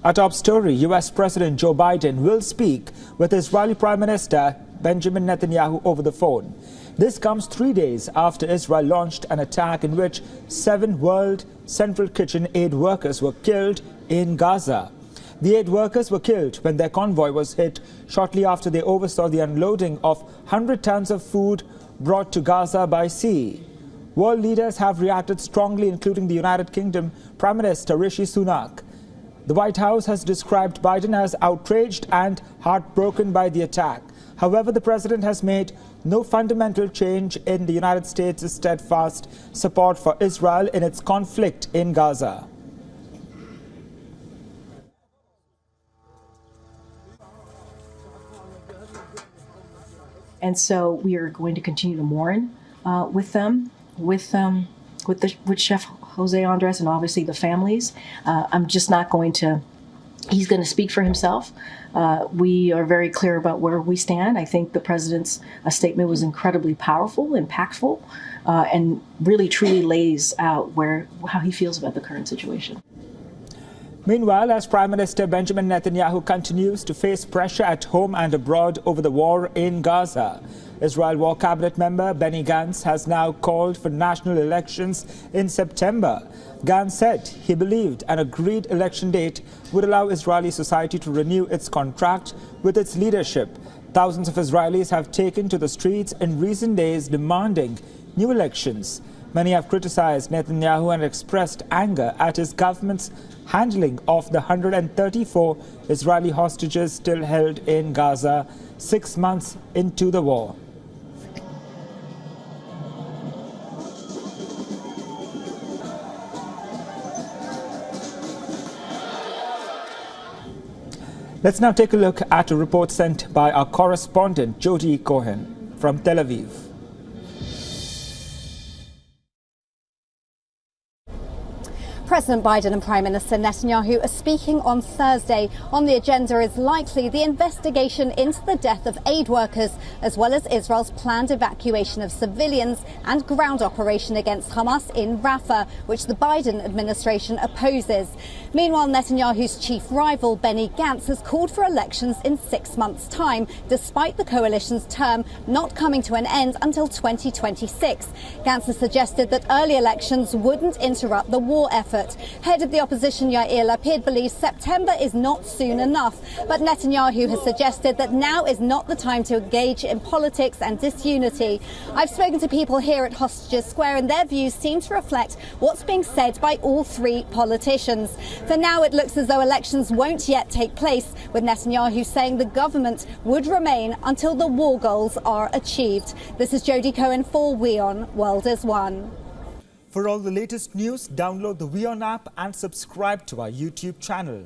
Our top story, U.S. President Joe Biden will speak with Israeli Prime Minister Benjamin Netanyahu over the phone. This comes 3 days after Israel launched an attack in which 7 World Central Kitchen aid workers were killed in Gaza. The aid workers were killed when their convoy was hit shortly after they oversaw the unloading of 100 tons of food brought to Gaza by sea. World leaders have reacted strongly, including the United Kingdom Prime Minister Rishi Sunak. The White House has described Biden as outraged and heartbroken by the attack. However, the president has made no fundamental change in the United States' steadfast support for Israel in its conflict in Gaza. And so we are going to continue to mourn with them, with Chef Jose Andres and obviously the families. I'm just not going to, he's going to speak for himself. We are very clear about where we stand. I think the president's statement was incredibly powerful, impactful, and really truly lays out how he feels about the current situation. Meanwhile, as Prime Minister Benjamin Netanyahu continues to face pressure at home and abroad over the war in Gaza, Israel War Cabinet member Benny Gantz has now called for national elections in September. Gantz said he believed an agreed election date would allow Israeli society to renew its contract with its leadership. Thousands of Israelis have taken to the streets in recent days demanding new elections. Many have criticized Netanyahu and expressed anger at his government's handling of the 134 Israeli hostages still held in Gaza 6 months into the war. Let's now take a look at a report sent by our correspondent Jody Cohen from Tel Aviv. President Biden and Prime Minister Netanyahu are speaking on Thursday. On the agenda is likely the investigation into the death of aid workers, as well as Israel's planned evacuation of civilians and ground operation against Hamas in Rafah, which the Biden administration opposes. Meanwhile, Netanyahu's chief rival, Benny Gantz, has called for elections in 6 months' time, despite the coalition's term not coming to an end until 2026. Gantz has suggested that early elections wouldn't interrupt the war effort. Head of the opposition Yair Lapid believes September is not soon enough, but Netanyahu has suggested that now is not the time to engage in politics and disunity. I've spoken to people here at Hostages Square and their views seem to reflect what's being said by all 3 politicians. For now, it looks as though elections won't yet take place, with Netanyahu saying the government would remain until the war goals are achieved. This is Jody Cohen for WION World is One. For all the latest news, download the WION app and subscribe to our YouTube channel.